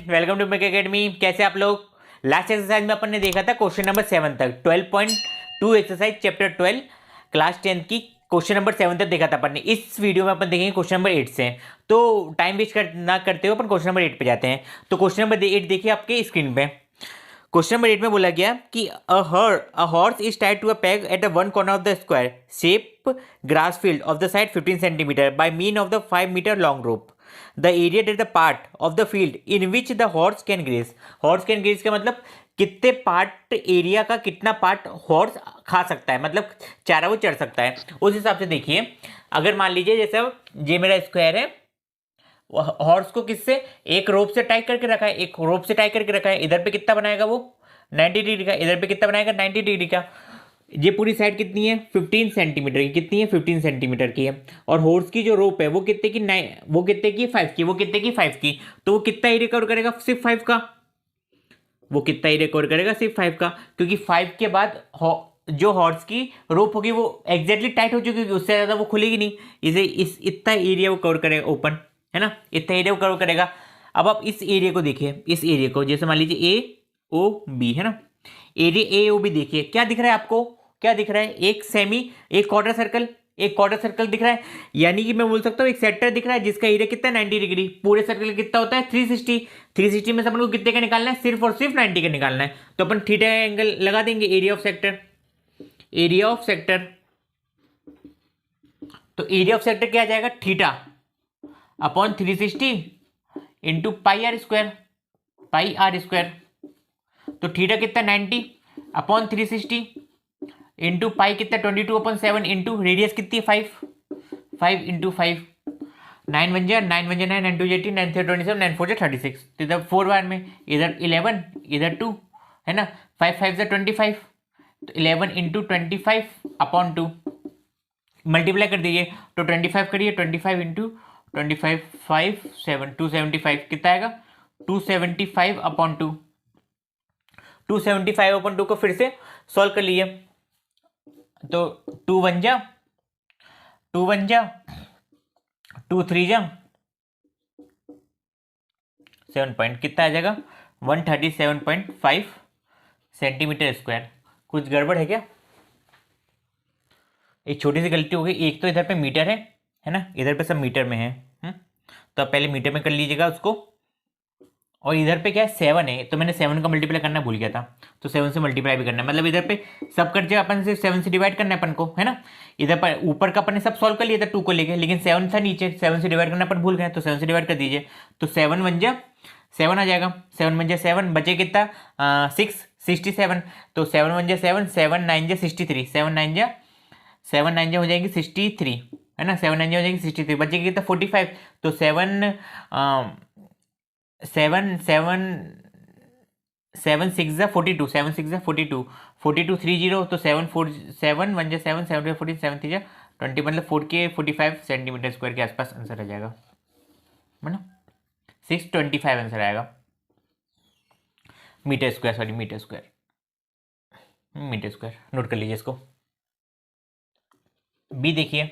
Welcome to make academy. कैसे आप लोग? लास्ट एक्सरसाइज में अपन ने देखा था क्वेश्चन नंबर 7 तक, 12.2 एक्सरसाइज चैप्टर 12 क्लास 10 की क्वेश्चन नंबर 7 तक देखा था अपन ने। इस वीडियो में अपन देखेंगे क्वेश्चन नंबर 8 से। तो टाइम वेस्ट ना करते हुए अपन क्वेश्चन नंबर 8 पे जाते हैं। तो क्वेश्चन नंबर 8 देखिए आपके स्क्रीन पे। क्वेश्चन नंबर 8 में बोला गया कि a horse is tied to a peg at the one corner of the square shape grass field of the side 15 centimetre by mean of the 5 metre long rope. The area that the part of the field in which the horse can graze. Horse can graze का मतलब कितने part area का कितना part horse खा सकता है, मतलब चारा वो चढ़ सकता है। उस हिसाब से देखिए, अगर मान लीजिए जैसे ये मेरा स्क्वायर है, हॉर्स को किससे एक रोप से टाई करके रखा है, एक रोप से टाई करके रखा है। इधर पे कितना बनाएगा वो 90 डिग्री का, इधर पे कितना बनाएगा 90 डिग्री का। ये पूरी साइड कितनी है 15 सेंटीमीटर की, कितनी है 15 सेंटीमीटर की है। और हॉर्स की जो रोप है वो कितने की 9, वो कितने की 5 की, वो कितने की 5 की। तो वो कितना एरिया कवर करेगा सिर्फ 5 का, वो कितना एरिया कवर करेगा सिर्फ 5 का, क्योंकि 5 के बाद जो हॉर्स की रोप होगी वो एग्जैक्टली टाइट हो चुकी होगी, उससे ज़्यादा वो खुलेगी नहीं। इसे इस इतना एरिया वो कवर करेगा, ओपन है ना, इतना एरिया वो कवर करेगा। अब आप इस एरिया को देखिए, इस एरिया को जैसे मान लीजिए ए ओ बी है ना, एरिया ए ओ बी देखिए क्या दिख रहा है आपको, क्या दिख रहा है, एक सेमी, एक क्वार्टर सर्कल, एक क्वार्टर सर्कल दिख रहा है। यानी कि मैं बोल सकता हूँ एक सेक्टर दिख रहा है जिसका एरिया कितना है 90 डिग्री। पूरे सर्कल कितना होता है 360। 360 में से अपन को कितने का निकालना है, सिर्फ और सिर्फ 90 का निकालना है। तो अपन थीटा एंगल लगा देंगे, area of sector, area of sector. तो एरिया ऑफ सेक्टर क्या आ जाएगा, theta upon 360 into pi r square, pi r square. तो थीटा कितना 90 अपॉन 360 इंटू पाई कितना 22/7 इंटू रेडियस कितनी है 5 इंटू 5, 9 1 जा 9 1 जा 9 9 2 18 9 3 27 9 4 जा 36। तो इधर 4 बार में, इधर 11 इधर 2 है ना, 5 5 जा 25। तो 11 इंटू 25 अपॉन 2 मल्टीप्लाई कर दीजिए। तो 25 करिए, 25 इंटू 25 5 7 275 कितना आएगा 275 अपॉन 2। 275 अपॉन 2 को फिर से सॉल्व कर लीजिए। तो 2 1 जा 2 1 जा 2 3 जा 7 पॉइंट कितना आ जाएगा 137.5 सेंटीमीटर स्क्वायर। कुछ गड़बड़ है क्या? एक छोटी सी गलती हो गई, एक तो इधर पे मीटर है ना, इधर पे सब मीटर में है। तो आप पहले मीटर में कर लीजिएगा उसको। और इधर पे क्या है 7 है, तो मैंने 7 का मल्टीप्लाई करना भूल गया था, तो 7 से मल्टीप्लाई भी करना है। मतलब इधर पे सब कर दिया अपन, सिर्फ 7 से डिवाइड करना है अपन को, है ना। इधर पर ऊपर का अपन ने सब सॉल्व कर लिया था 2 को लेके, लेकिन 7 था नीचे, 7 से डिवाइड करना अपन भूल गए, तो 7 से डिवाइड कर दीजिए। तो 7 1 जा 7 आ जाएगा, 7 1 जा 7, बचे कितना 6 67। तो 7 1 जा 7, 7 9 जा 63, 7 9 जा हो जाएगी 63 है ना, 7 9 जा हो जाएगी 63, बचे कितना 45। तो 7 7 7 6 जा 42, 7 6 जा 42, 42 30। तो 7 4 7 1 जा 7 7 14 7 3 जा 20, मतलब 45 सेंटीमीटर स्क्वायर के आसपास आंसर आ जाएगा, है ना। 625 आंसर आएगा, metre square, sorry metre square, metre square. Note कर लीजिए इसको। बी देखिए,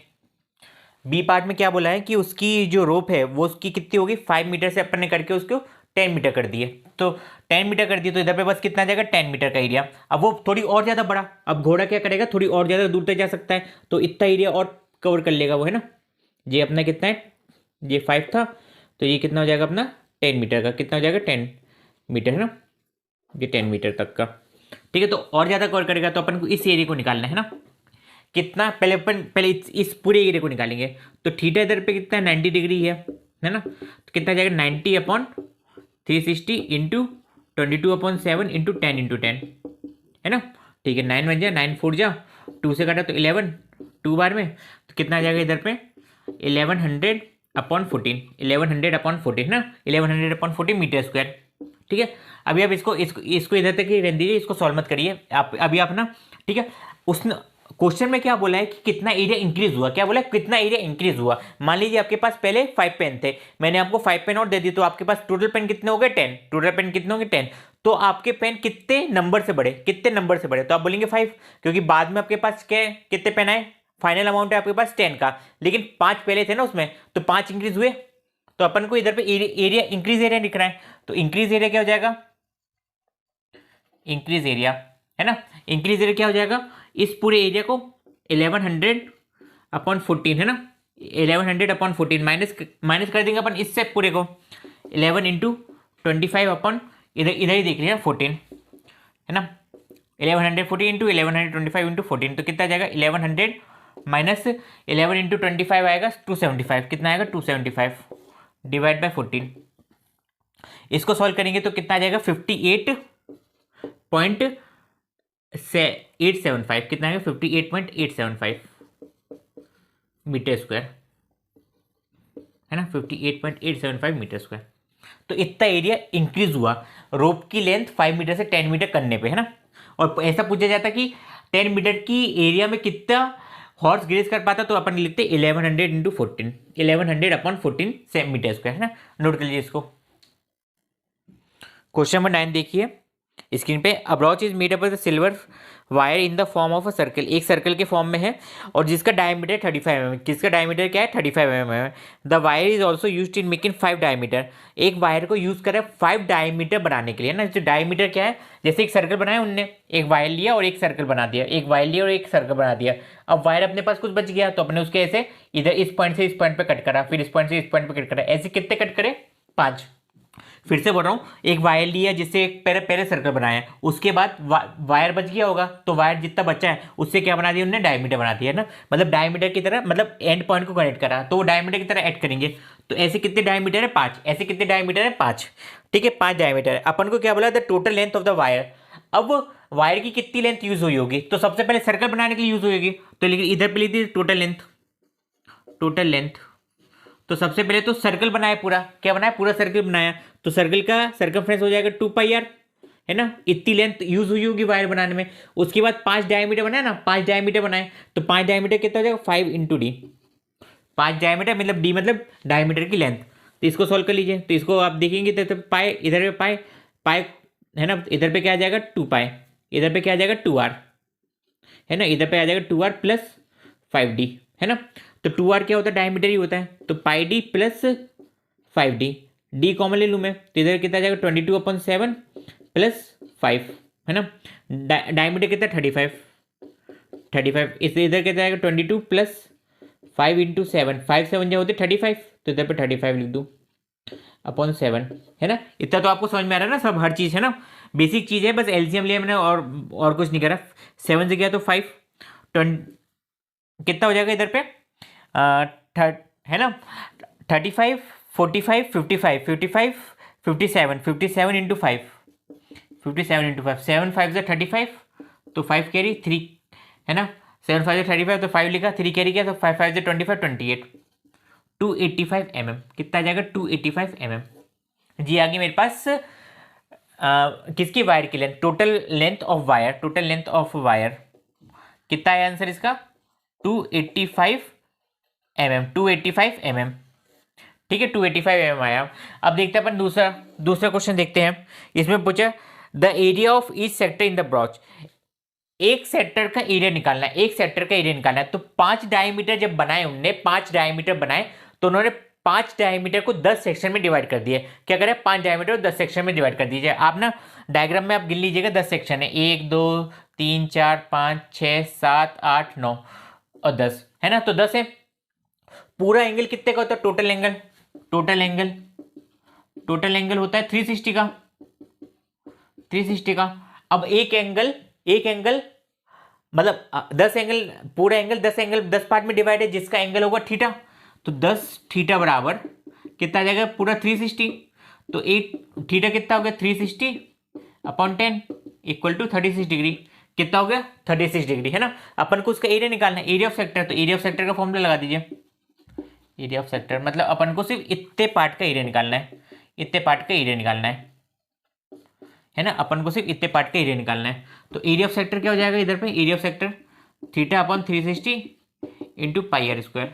बी पार्ट में क्या बोला है कि उसकी जो रोप है वो उसकी कितनी होगी 5 मीटर से अपन ने करके उसको 10 मीटर कर दिए। तो 10 मीटर कर दिए, तो इधर पे बस कितना आ जाएगा 10 मीटर का एरिया। अब वो थोड़ी और ज़्यादा बड़ा, अब घोड़ा क्या करेगा थोड़ी और ज़्यादा दूर तक जा सकता है, तो इतना एरिया और कवर कर लेगा वो, है ना। ये अपना कितना है, ये 5 था, तो ये कितना हो जाएगा अपना 10 मीटर का, कितना हो जाएगा 10 मीटर, है ना, ये 10 मीटर तक का। ठीक है, तो और ज़्यादा कवर करेगा, तो अपन को इस एरिया को निकालना है ना, कितना पहले अपन पहले इस पूरे एरिया को निकालेंगे। तो थीटा इधर पे कितना 90 डिग्री है ना, तो कितना जाएगा 90 अपॉन 360 इंटू 22/7 इंटू 10 इंटू 10, है ना। ठीक है, 9 1 जा 9 4 जा 2 से काटा तो 11 2 बार में, तो कितना आ जाएगा इधर पे 1100 अपॉन 14, 1100 अपॉन 14 ना, 1100 अपॉन 14 मीटर स्क्वायर। ठीक है, अभी आप इसको इधर तक ही रहने दीजिए, इसको सॉल्व मत करिए आप अभी आप ना। ठीक है, उसने क्वेश्चन में क्या बोला है कि कितना एरिया इंक्रीज हुआ, क्या बोला है कितना एरिया इंक्रीज हुआ। मान लीजिए आपके पास पहले 5 पेन थे, मैंने आपको 5 पेन और दे दी, तो आपके पास टोटल पेन कितने हो गए 10, टोटल पेन कितने हो गए 10। तो आपके पेन कितने नंबर से बढ़े, कितने नंबर से बढ़े, तो आप बोलेंगे 5, क्योंकि बाद में आपके पास क्या कितने पेन आए, फाइनल अमाउंट है आपके पास 10 का, लेकिन 5 पहले थे ना उसमें, तो 5 इंक्रीज हुए, तो अपन को इधर पे एरिया इंक्रीज एरिया दिख रहा है, तो इंक्रीज एरिया क्या हो जाएगा, इंक्रीज एरिया है ना, इंक्रीज एरिया क्या हो जाएगा, इस पूरे एरिया को 1100/14 है ना, 1100/14 माइनस कर देंगे अपन इससे पूरे को 11 इंटू 25 अपन इधर इधर ही देख रहे हैं 14 है ना, 1140 इंटू 1125 इंटू 14, तो कितना आ जाएगा 1100 माइनस 11 इंटू 25 आएगा 275, कितना आएगा 275 डिवाइड बाय 14। इसको सॉल्व करेंगे तो कितना आ जाएगा 58.875, कितना आएगा 58.875 मीटर स्क्वायर है ना, 58.875 मीटर स्क्वायर। तो इतना एरिया इंक्रीज हुआ रोप की लेंथ 5 मीटर से 10 मीटर करने पे है ना। और ऐसा पूछा जाता कि 10 मीटर की एरिया में कितना हॉर्स ग्रेज कर पाता, तो अपन लिखते 1100 इंटू 14, 1100/14 मीटर स्क्वायर है ना। नोट कर लीजिए इसको। क्वेश्चन नंबर 9 देखिए स्क्रीन पे। A brooch is made up of the silver wire in the form of a circle, एक सर्कल के फॉर्म में है और जिसका डायमीटर 35 mm, जिसका डायमीटर क्या है 35 mm है। The wire is also use in making 5 diameter, एक वायर को यूज करें 5 डायमीटर बनाने के लिए ना। जो डायमीटर क्या है, जैसे एक सर्कल बनाया उनने, एक वायर लिया और एक सर्कल बना दिया, एक वायर लिया और एक सर्कल बना दिया। अब वायर अपने पास कुछ बच गया तो अपने उसके ऐसे इधर इस पॉइंट से इस पॉइंट पे कट करा, फिर इस पॉइंट से इस पॉइंट पे कट करा, ऐसे कितने कट करे 5। फिर से बोल रहा हूँ, एक वायर लिया जिससे एक पहले सर्कल बनाया, उसके बाद वायर बच गया होगा तो वायर जितना बचा है उससे क्या बना दिया उन्होंने डायमीटर बना दिया ना, मतलब डायमीटर की तरह, मतलब एंड पॉइंट को कनेक्ट करा तो वो डायमीटर की तरह ऐड करेंगे। तो ऐसे कितने डायमीटर है 5, ऐसे कितने डायमीटर है 5, ठीक है 5 डायमीटर है। अपन को क्या बोला the total length of the wire. अब वायर की कितनी लेंथ यूज हुई होगी, तो सबसे पहले सर्कल बनाने के लिए यूज हुई होगी, तो लेकिन इधर पे लिख दी टोटल लेंथ, टोटल लेंथ। तो सबसे पहले तो सर्कल बनाया, पूरा क्या बनाया, पूरा सर्कल बनाया, तो सर्कल का सर्कमफ्रेंस हो जाएगा 2πr है ना, इतनी लेंथ यूज हुई होगी वायर बनाने में। उसके बाद 5 डायमीटर बनाया ना, 5 डायमीटर बनाए, तो 5 डायमीटर कितना हो जाएगा 5 इंटू डी, 5 डायमीटर मतलब डी मतलब डायमीटर की लेंथ। तो इसको सॉल्व कर लीजिए, तो इसको आप देखेंगे तो पाई इधर पे पाई पाई है ना, इधर पे क्या आ जाएगा 2π, इधर पे क्या आ जाएगा 2r है ना, इधर पे आ जाएगा 2r प्लस 5d है ना। तो 2r क्या होता है, डायमीटर ही होता है, तो πd plus 5d, D common ले लूँ मैं, तो इधर कितना आ जाएगा 22/7 प्लस 5 है ना। डायमीटर कितना 35, इस इधर कितना आएगा 22 प्लस 5 इंटू 7, 5 7 जो होते 35, तो इधर पे 35 लिख दूँ अपॉन 7 है ना। इतना तो आपको समझ में आ रहा है ना, सब हर चीज़ है ना, बेसिक चीज़ है, बस एलसीएम लिया मैंने और कुछ नहीं करा। 7 से गया तो 5, कितना हो जाएगा इधर पे है ना 35 45 55 55 57 57 इंटू 5, 57 इंटू 5, 7 5 से 35, तो 5 कैरी 3 है ना, 7 5 से 35 तो 5 लिखा, 3 कैरी किया तो 5 5 से 25 28, 285 mm, कितना आ जाएगा 285 mm। जी आगे मेरे पास किसकी वायर की length, total length of wire, total length of wire कितना है आंसर इसका 285 mm, 285 mm, ठीक है 285 mm आया। अब देखते हैं अपन दूसरा क्वेश्चन देखते हैं। इसमें पूछा the area of each sector in the brooch, एक सेक्टर का एरिया निकालना है, एक सेक्टर का एरिया निकालना है। तो 5 डायमीटर जब बनाए उनने, 5 डायमीटर बनाए तो उन्होंने 5 डायमीटर को 10 सेक्शन में डिवाइड कर दिए। क्या करें 5 डायमीटर को 10 सेक्शन में डिवाइड कर दीजिए। आप ना डायग्राम में आप गिन लीजिएगा 10 सेक्शन है, 1 2 3 4 5 6 7 8 9 और 10 है ना। तो 10 है, पूरा एंगल कितने का होता है, टोटल एंगल, टोटल एंगल होता है 360 का, 360 का। अब एक एंगल मतलब 10 एंगल, पूरा एंगल 10 एंगल 10 पार्ट में डिवाइड है, जिसका एंगल होगा थीटा, तो 10 थीटा बराबर कितना आ जाएगा पूरा 360, तो 8 थीटा कितना हो गया 360/10 इक्वल टू 36 डिग्री, कितना हो गया 36 डिग्री है ना। अपन को उसका एरिया निकालना है, एरिया ऑफ सेक्टर, तो एरिया ऑफ सेक्टर का फॉर्मूला लगा दीजिए। एरिया ऑफ सेक्टर मतलब अपन को सिर्फ इतने पार्ट का एरिया निकालना है, इतने पार्ट का एरिया निकालना है ना, अपन को सिर्फ इतने पार्ट का एरिया निकालना है। तो एरिया ऑफ सेक्टर क्या हो जाएगा इधर पे, area of sector θ/360 into πr square,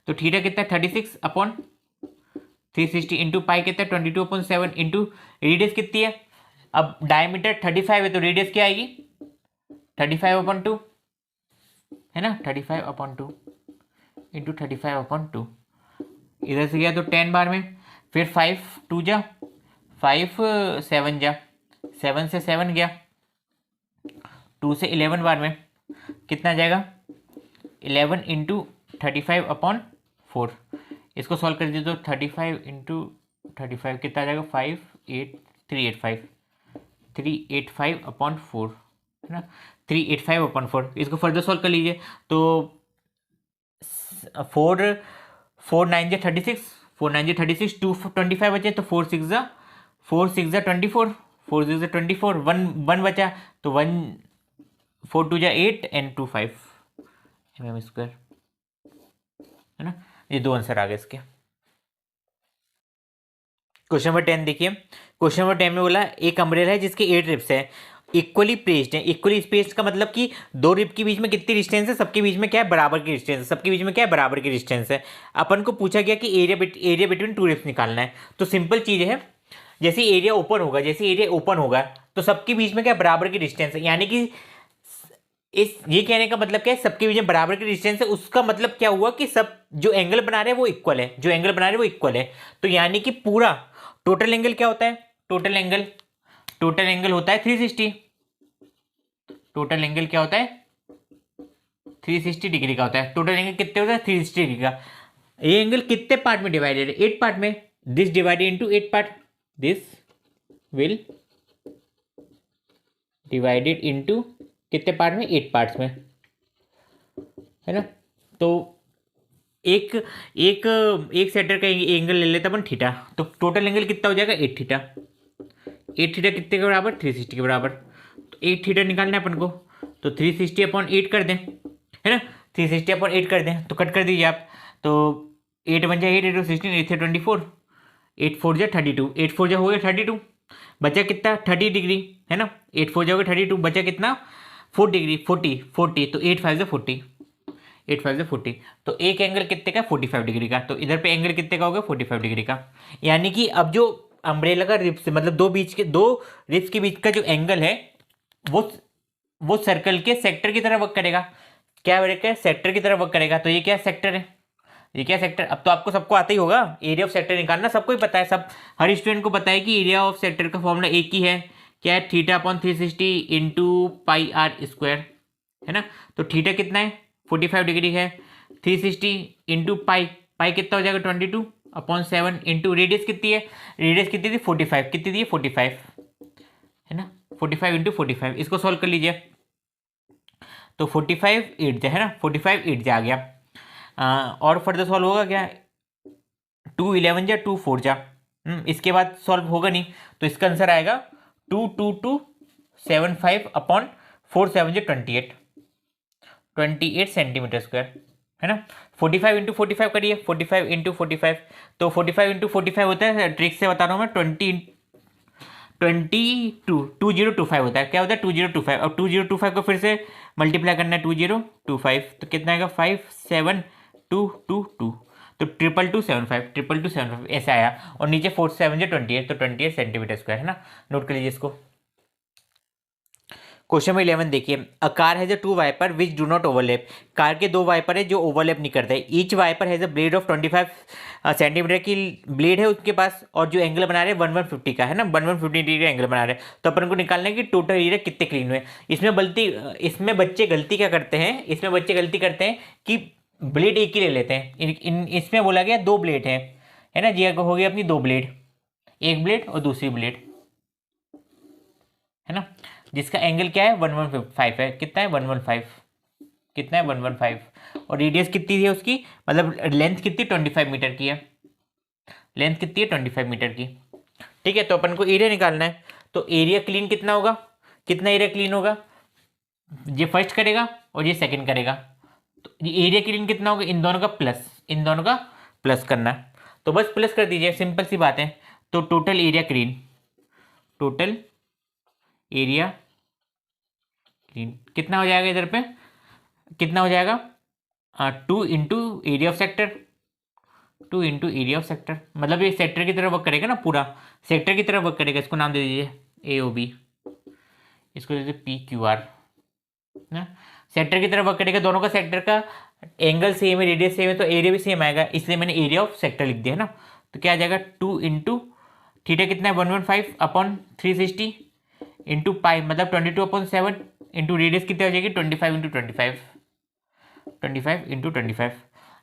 तो थीटा कितना 36/360 इंटू पाई कितना 22/7 इंटू रेडियस कितनी है, अब डायमीटर 35 है तो रेडियस क्या आएगी 35/2 है ना, 35/2 इंटू 35/2 इधर से गया तो 10 बार में, फिर 5 2 जा 5 7 जा 7 से 7 गया, 2 से 11 बार में कितना आ जाएगा 11 इंटू 35/4। इसको सॉल्व कर दीजिए तो 35 कितना आ जाएगा 385/4 है ना, 385/4। इसको फर्दर सॉल्व कर लीजिए तो 4 9 36, 4 9 36, 225 बचे तो 4 6 जा 24, 1 बचा तो 1 4 2 जा 8 एंड 2 5 mm स्क्वायर है ना। ये दो आंसर आ गए इसके। क्वेश्चन नंबर 10 देखिए, क्वेश्चन नंबर 10 में बोला एक अम्ब्रेला है जिसके 8 रिप्स है, इक्वली प्लेस्ड है। इक्वली स्पेस्ड का मतलब कि दो रिप के बीच में कितनी डिस्टेंस है, सबके बीच में क्या है बराबर की डिस्टेंस है, सबके बीच में क्या है बराबर की डिस्टेंस है। अपन को पूछा गया कि एरिया बिटवीन टू रिप्स निकालना है। तो सिंपल चीज़ है, जैसे एरिया ओपन होगा तो सबके बीच में क्या बराबर की डिस्टेंस है, यानी कि ये कहने का मतलब क्या है सबके बीच में बराबर की डिस्टेंस है। उसका मतलब क्या हुआ कि सब जो एंगल बना रहे हैं वो इक्वल है, तो यानी कि पूरा टोटल एंगल क्या होता है, टोटल एंगल होता है 360। टोटल एंगल क्या होता है 360 डिग्री का होता है। टोटल एंगल कितने होता है 360 डिग्री का। ये एंगल कितने पार्ट में डिवाइडेड है 8 पार्ट में। This divided into 8 part, this will divided into कितने पार्ट में 8 पार्ट्स में है ना। तो एक एक एक सेक्टर का एंगल ले लेते अपन थीटा, तो टोटल एंगल कितना हो जाएगा 8 थीटा। 8 थीटा कितने के बराबर 360 के बराबर। तो 8 थीटा निकालना है अपन को, तो 360/8 कर दें है ना, 360/8 कर दें तो कट कर दीजिए आप। तो 8 बन जाए 8 8 16 8 से 24, 8 4 जा 32, 8 4 जा हो गया 32, बचा कितना 30 डिग्री है ना। 8 4 जा हो गया 32, बचा कितना 4 डिग्री 40, तो 8 5 जा 40, 8 5 जा 40। तो एक एंगल कितने का 45 डिग्री का, तो इधर पे एंगल कितने का होगा 45 डिग्री का। यानी कि अब जो अम्ब्रेला का रिप्स मतलब दो रिप्स के बीच का जो एंगल है वो सर्कल के सेक्टर की तरह वर्क करेगा। क्या वर्क है सेक्टर की तरह वर्क करेगा। तो ये क्या सेक्टर है, ये क्या सेक्टर। अब तो आपको सबको आता ही होगा एरिया ऑफ सेक्टर निकालना, सबको ही पता है, सब हर स्टूडेंट को पता है कि एरिया ऑफ सेक्टर का फॉर्मूला एक ही है, क्या है θ/360 इंटू πr² है ना। तो थीटा कितना है 45 डिग्री है, 360 इंटू पाई कितना हो जाएगा 22/7 इंटू रेडियस कितनी है, रेडियस कितनी थी 45, कितनी थी 45 है ना, 45 इंटू 45। इसको सॉल्व कर लीजिए तो 45 8 जा है ना, 45 8 जा आ गया। और फर्दर सॉल्व होगा क्या 2 11 जा 2 4 जा, इसके बाद सॉल्व होगा नहीं, तो इसका आंसर आएगा 22275/4 7 जा 28 सेंटीमीटर स्क्वायर है ना। 45 इंटू 45 करिए, 45 इंटू 45, तो 45 इंटू 45 होता है, ट्रिक से बता रहा हूँ मैं 2025 होता है। क्या होता है 2025, और 2025 को फिर से मल्टीप्लाई करना है 2025, तो कितना आएगा 57222, तो 2275 ऐसा आया। और नीचे 4 7 जो 28, तो 28 सेंटीमीटर स्क्वायर है ना, नोट कर लीजिए इसको। क्वेश्चन नंबर 11 देखिए, a car has a 2 wiper which do not overlap. Car के दो वाइपर है जो ओवरलैप नहीं करते। Each wiper has a blade of 25 centimetre की ब्लेड है उसके पास, और जो एंगल बना रहे हैं 150 का है ना, 150 डिग्री का एंगल बना रहे हैं। तो अपन को निकालना है कि टोटल एरिया कितने क्लीन हुए। इसमें बच्चे गलती क्या करते हैं, इसमें बच्चे गलती करते हैं कि ब्लेड एक ही ले लेते हैं। इसमें बोला गया 2 ब्लेड है ना जी, हो गई अपनी 2 ब्लेड, एक ब्लेड और दूसरी ब्लेड है ना, जिसका एंगल क्या है 115 है। कितना है 115, कितना है 115, और रेडियस कितनी है उसकी, मतलब लेंथ कितनी 25 मीटर की है, लेंथ कितनी है 25 मीटर की। ठीक है, तो अपन को एरिया निकालना है। तो एरिया क्लीन कितना होगा, कितना एरिया क्लीन होगा, ये फर्स्ट करेगा और ये सेकंड करेगा। तो ये एरिया क्लीन कितना होगा, इन दोनों का प्लस करना है। तो बस प्लस कर दीजिए, सिंपल सी बात है। तो टोटल एरिया क्लीन कितना हो जाएगा, इधर पे कितना हो जाएगा 2 into area of sector, 2 into area of sector, मतलब ये सेक्टर की तरह वर्क करेगा ना, पूरा सेक्टर की तरह वर्क करेगा। इसको नाम दे दीजिए AOB, इसको दे दीजिए PQR ना। सेक्टर की तरफ वर्क करेगा, दोनों का सेक्टर का एंगल सेम है, रेडियस सेम है, तो एरिया भी सेम आएगा, इसलिए मैंने एरिया ऑफ सेक्टर लिख दिया है ना। तो क्या आ जाएगा 2 इंटू थीटा कितना है 115 अपॉन 360 इंटू पाई मतलब 22/7 इंटू रेडियस कितनी हो जाएगी 25 इंटू 25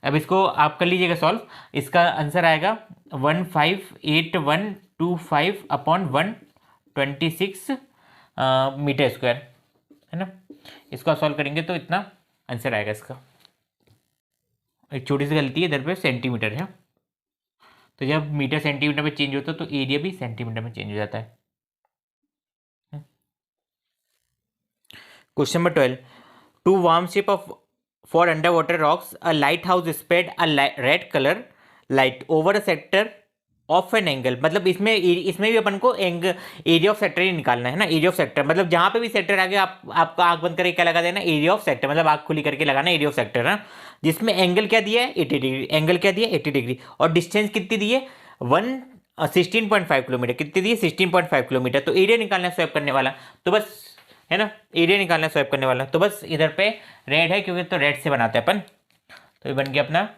अब इसको आप कर लीजिएगा सॉल्व। इसका आंसर आएगा 158125 अपॉन 126 मीटर स्क्वायर, है ना। इसको आप सॉल्व करेंगे तो इतना आंसर आएगा इसका। एक छोटी सी गलती है इधर पे, सेंटीमीटर है, तो जब मीटर सेंटीमीटर में चेंज होता है तो एरिया भी सेंटीमीटर में चेंज हो जाता है। Question number 12, to warm ship of for underwater rocks a lighthouse spread a red colour light over a sector of an angle, मतलब इसमें भी अपन को एरिया ऑफ सेक्टर ही निकालना है ना। एरिया ऑफ सेक्टर मतलब जहां पे भी सेक्टर आगे आपका आंख बंद करके क्या लगा देना, एरिया ऑफ सेक्टर, मतलब आंख खुली करके लगाना एरिया ऑफ सेक्टर है, जिसमें एंगल क्या दिया है 80 डिग्री, एंगल क्या दिया 80 डिग्री, और डिस्टेंस कितनी दी है 16.5 किलोमीटर, कितनी दी है 16.5 किलोमीटर। तो एरिया निकालना है स्वैप करने वाला, तो बस है ना, एरिया निकालना है स्वैप करने वाला, तो बस इधर पे रेड है क्योंकि तो रेड से बनाते हैं अपन, तो ये बन गया अपना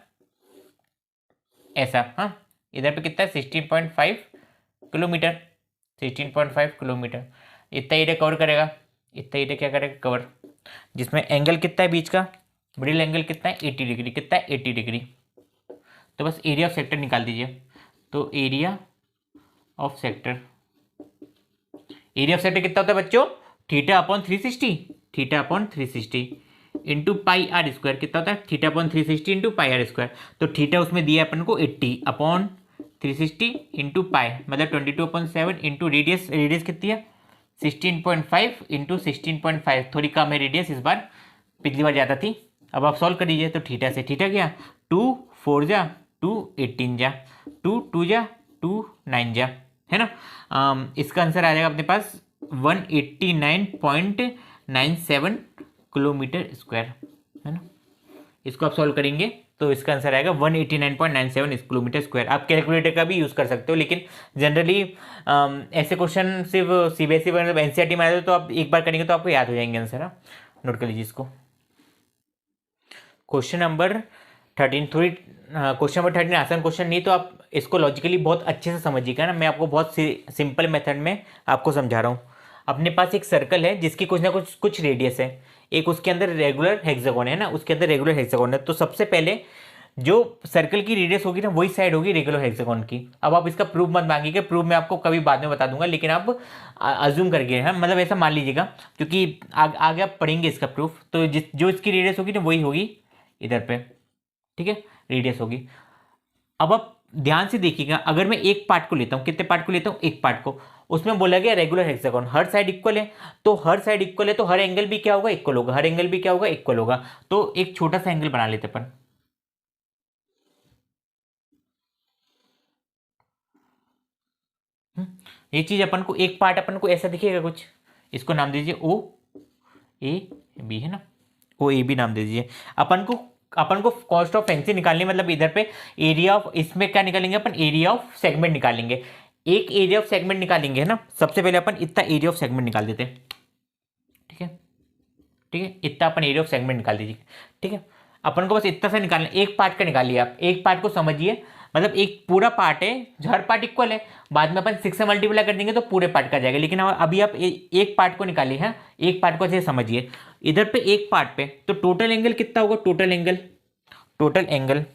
ऐसा। हाँ, इधर पे कितना है 16.5 किलोमीटर, 16.5 किलोमीटर इतना एरिया कवर करेगा, इतना एरिया क्या करेगा कवर, जिसमें एंगल कितना है बीच का, मिडिल एंगल कितना है 80 डिग्री, कितना है 80 डिग्री। तो बस एरिया ऑफ सेक्टर निकाल दीजिए, तो area of sector, area of sector कितना होता है बच्चों theta upon 360, theta upon 360 into pi r square, कितना होता है theta upon 360 into pi r square. तो थीटा उसमें दिया है अपन को 80 अपॉन 360 इंटू पाई मतलब 22/7 इंटू रेडियस, रेडियस कितनी है 16.5 इंटू 16.5, थोड़ी कम है रेडियस इस बार, पिछली बार ज़्यादा थी। अब आप सॉल्व कर दीजिए, तो थीटा से थीटा क्या 2 4 जा 2 18 जा 2 2 जा 2 9 जा, है ना। इसका आंसर आ जाएगा अपने पास 189.97 किलोमीटर स्क्वायर, है ना। इसको आप सॉल्व करेंगे तो इसका आंसर आएगा 189.97 किलोमीटर स्क्वायर। आप कैलकुलेटर का भी यूज़ कर सकते हो, लेकिन जनरली ऐसे क्वेश्चन सिर्फ सीबीएसई मतलब एनसीईआरटी में आते हो तो आप एक बार करेंगे तो आपको याद हो जाएंगे आंसर। हाँ, नोट कर लीजिए इसको। क्वेश्चन नंबर 13, थोड़ी क्वेश्चन नंबर 13 आसान क्वेश्चन नहीं, तो आप इसको लॉजिकली बहुत अच्छे से समझिएगा ना, मैं आपको बहुत सिंपल मेथड में आपको समझा रहा हूँ। अपने पास एक सर्कल है जिसकी कुछ ना कुछ रेडियस है, एक उसके अंदर रेगुलर हेक्सागोन है ना, उसके अंदर रेगुलर हेक्सागोन है। तो सबसे पहले जो सर्कल की रेडियस होगी ना वही साइड होगी रेगुलर हेक्सागोन की। अब आप इसका प्रूफ मत मांगिएगा, प्रूफ मैं आपको कभी बाद में बता दूंगा, लेकिन आप अज्यूम करके है मतलब ऐसा मान लीजिएगा, क्योंकि आगे आप पढ़ेंगे इसका प्रूफ। तो जो इसकी रेडियस होगी ना वही होगी इधर पे, ठीक है, रेडियस होगी। अब आप ध्यान से देखिएगा, अगर मैं एक पार्ट को लेता हूं, कितने पार्ट को लेता हूं एक पार्ट को, उसमें बोला गया रेगुलर हेक्सागोन, हर साइड इक्वल है, तो हर साइड इक्वल है तो हर एंगल भी क्या होगा इक्वल होगा, हर एंगल भी क्या होगा इक्वल होगा। तो एक छोटा सा एंगल बना लेते अपन, ये चीज अपन को एक पार्ट अपन को ऐसा दिखेगा कुछ, इसको नाम दीजिए ओ ए बी, है ना, ओ ए बी नाम दे दीजिए। अपन को कॉस्ट ऑफ फैंसी निकालनी, मतलब इधर पे एरिया ऑफ, इसमें क्या निकालेंगे अपन एरिया ऑफ सेगमेंट निकालेंगे, एक एरिया ऑफ सेगमेंट निकालेंगे, है ना। सबसे पहले अपन इतना एरिया ऑफ सेगमेंट निकाल देते हैं, ठीक है, ठीक है, इतना अपन एरिया ऑफ सेगमेंट निकाल दीजिए, ठीक है। अपन को बस इतना सा निकालना, एक पार्ट का निकालिए आप, एक पार्ट को समझिए, मतलब एक पूरा पार्ट है, हर पार्ट इक्वल है, बाद में अपन 6 से मल्टीप्लाई कर देंगे तो पूरे पार्ट का जाएगा, लेकिन अभी आप एक पार्ट को निकालिए, है एक पार्ट को अच्छे से समझिए। इधर पे एक पार्ट पे तो टोटल एंगल कितना होगा, टोटल एंगल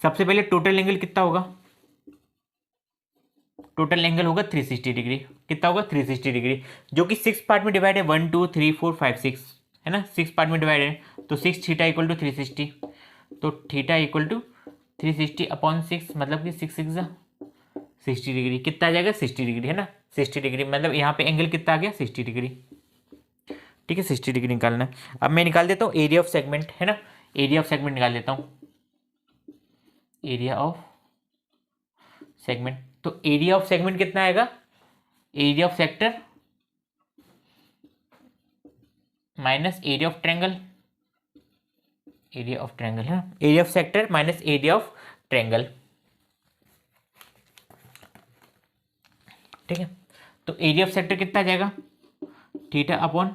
सबसे पहले टोटल एंगल कितना होगा, टोटल एंगल होगा 360 डिग्री, कितना होगा 360 डिग्री, जो कि 6 पार्ट में डिवाइड है, 1 2 3 4 5 6, है ना, 6 पार्ट में डिवाइड है, तो 6 थीटा इक्वल टू 360, तो थीटा इक्वल टू 360 अपॉन 6 मतलब कि 6 6 60 डिग्री, कितना आ जाएगा 60 डिग्री, है ना, 60 डिग्री, मतलब यहाँ पे एंगल कितना आ गया 60 डिग्री, ठीक है, 60 डिग्री निकालना है। अब मैं निकाल देता हूँ एरिया ऑफ सेगमेंट, है ना, एरिया ऑफ सेगमेंट निकाल देता हूँ, एरिया ऑफ सेगमेंट, तो एरिया ऑफ सेगमेंट कितना आएगा, area of sector minus area of triangle, area of triangle है ना, area of sector minus area of triangle, ठीक है। तो एरिया ऑफ सेक्टर कितना आ जाएगा, theta upon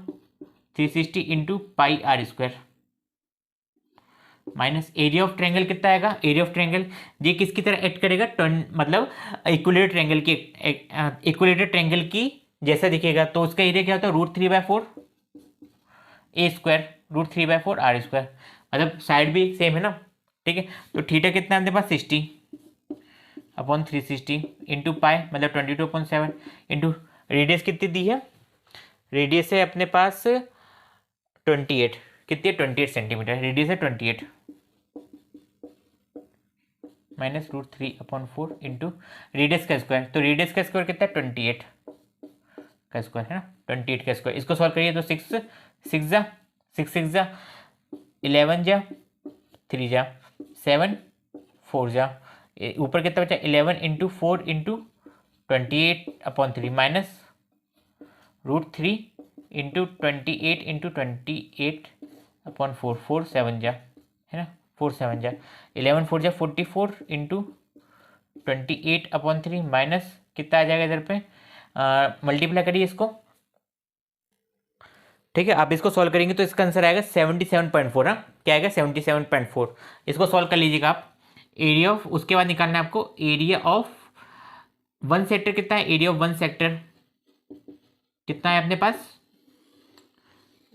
360 into pi r square minus area of triangle कितना आएगा, एरिया ऑफ ट्रायंगल ये किसकी तरह एक्ट करेगा, मतलब इक्विलेटरल ट्रायंगल की जैसा दिखेगा, तो उसका एरिया क्या होता है, √3/4 ए स्क्वायर √3/4 आर स्क्वायर, मतलब साइड भी सेम है ना, ठीक है। तो थीटा कितना है अपने पास 60 अपॉन 360 इंटू पाई मतलब 22/7 इंटू रेडियस कितनी दी है, रेडियस है अपने पास 28, कितनी है 28 सेंटीमीटर, रेडियस है 28 माइनस √3/4 इंटू रेडियस का स्क्वायर, तो रेडियस का स्क्वायर कितना है 28 का स्क्वायर है ना, 28 का स्क्वायर। इसको सॉल्व करिए तो 6 6 जा 11 जा 3 जा 7 4 जा, ऊपर कितना बचा 11 into 4 into 28/3 minus √3 into 28 into 28/4 4 7 जा है ना, 4 7 जा 11 4 जा 44 इंटू 28/3 माइनस कितना आ जाएगा इधर पे, मल्टीप्लाई करिए इसको, ठीक है। आप इसको सॉल्व करेंगे तो इसका आंसर आएगा 77.4, हाँ क्या आएगा 77.4। इसको सॉल्व कर लीजिएगा आप, एरिया ऑफ, उसके बाद निकालना है आपको एरिया ऑफ वन सेक्टर कितना है, एरिया ऑफ वन सेक्टर कितना है अपने पास,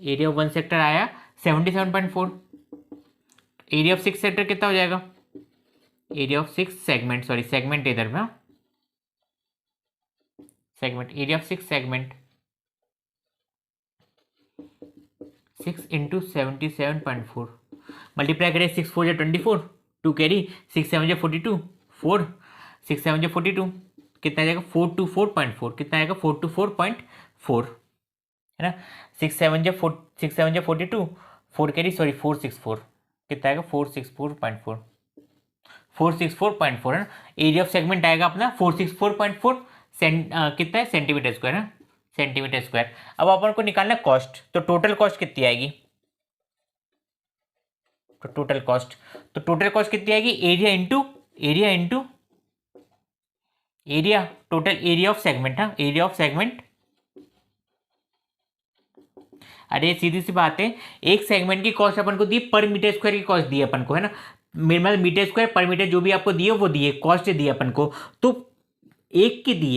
एरिया ऑफ वन सेक्टर आया 77.4, एरिया ऑफ 6 सेक्टर कितना हो जाएगा, area of 6 segment, sorry segment इधर में, segment area of 6 segment 6 into 77.4 multiply करें, 6 4 जा 24 2 कैरी 6 7 जा 42 4 6 7 जा 42 कितना आ जाएगा 424.4, कितना आएगा 424.4 है ना, 6 7 जा 42 4 कैरी सॉरी 464 कितना आएगा 464.4 464.4 है ना, एरिया ऑफ सेगमेंट आएगा अपना 464.4 कितना है सेंटीमीटर स्क्वायर है, सेंटीमीटर स्क्वायर। अब अपन को निकालना कॉस्ट, तो टोटल कॉस्ट कितनी आएगी, तो टोटल कॉस्ट कितनी आएगी, area into area total area of segment, हाँ एरिया ऑफ सेगमेंट, अरे सीधी सी बात है, एक सेगमेंट की कॉस्ट अपन को दी, पर मीटर स्क्वायर की कॉस्ट दी अपन को है ना, मतलब मीटर स्क्वायर पर मीटर जो भी आपको दिए वो दिए, कॉस्ट दी अपन को, तो एक की दी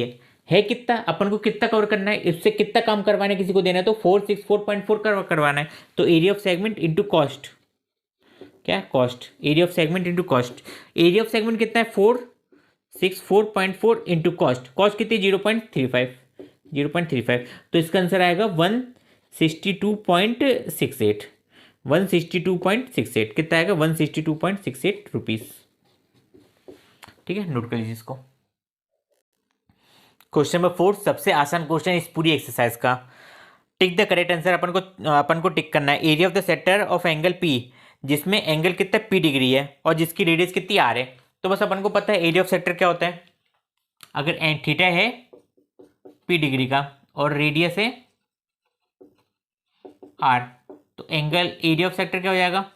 है कितना, अपन को कितना कवर करना है, इससे कितना काम करवाना है, किसी को देना है तो 464.4 करवाना है, तो area of segment into cost, क्या cost, area of segment into cost, area of segment कितना है 464.4 इंटू कॉस्ट, कॉस्ट कितनी 0.35, तो इसका आंसर आएगा 162.68 कितना आएगा 162.68 रुपीज़, ठीक है। नोट कर लीजिए इसको। क्वेश्चन नंबर 4 सबसे आसान क्वेश्चन इस पूरी एक्सरसाइज का, टिक द करेक्ट आंसर अपन को टिक करना है, area of the sector of angle P जिसमें एंगल कितना पी डिग्री है और जिसकी रेडियस कितनी आर है, तो बस अपन को पता है एरिया ऑफ सेक्टर क्या होता है, अगर थीटा है पी डिग्री का और रेडियस है आर, तो एंगल एरिया ऑफ सेक्टर क्या हो जाएगा,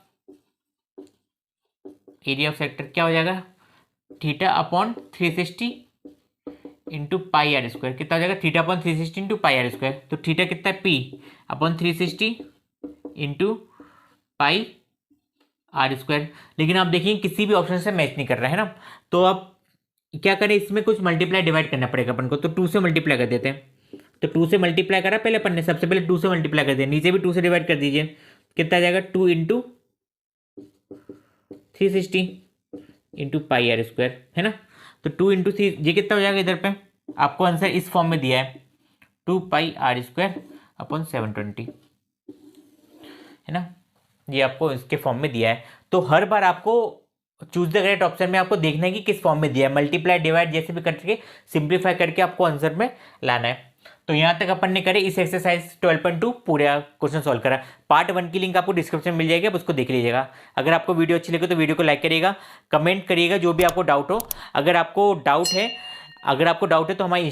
एरिया ऑफ सेक्टर क्या हो जाएगा theta upon 360 into pi r square, कितना हो जाएगा theta upon 360 into pi r square, तो थीटा कितना है P upon 360 into pi r square, लेकिन आप देखिए किसी भी ऑप्शन से मैच नहीं कर रहा है ना, तो आप क्या करें, इसमें कुछ मल्टीप्लाई डिवाइड करना पड़ेगा अपन को, तो 2 से मल्टीप्लाई कर देते हैं, तो 2 से मल्टीप्लाई करा पहले अपन ने, सबसे पहले 2 से मल्टीप्लाई कर दिया, नीचे भी 2 से डिवाइड कर दीजिए, कितना आ जाएगा 2 into 360 into pi r square है ना, तो 2 इंटू 3 ये कितना हो जाएगा, इधर पे आपको आंसर इस फॉर्म में दिया है 2 पाई आर स्क्वायर अपॉन 720 है ना, ये आपको इसके फॉर्म में दिया है। तो हर बार आपको चूज द करेक्ट ऑप्शन में आपको देखना है कि किस फॉर्म में दिया है, मल्टीप्लाई डिवाइड जैसे भी करके सिंप्लीफाई करके आपको आंसर में लाना है। तो यहाँ तक अपन ने करे इस एक्सरसाइज 12.2 पूरा क्वेश्चन सॉल्व करा। पार्ट 1 की लिंक आपको डिस्क्रिप्शन में मिल जाएगी, आप उसको देख लीजिएगा। अगर आपको वीडियो अच्छी लगे तो वीडियो को लाइक करिएगा, कमेंट करिएगा जो भी आपको डाउट हो। अगर आपको डाउट है तो हमारी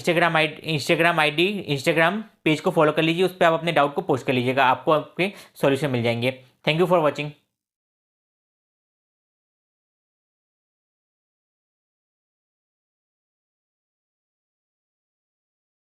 इंस्टाग्राम पेज को फॉलो कर लीजिए, उस पर आप अपने डाउट को पोस्ट कर लीजिएगा, आपको आपके सॉल्यूशन मिल जाएंगे। Thank you for watching.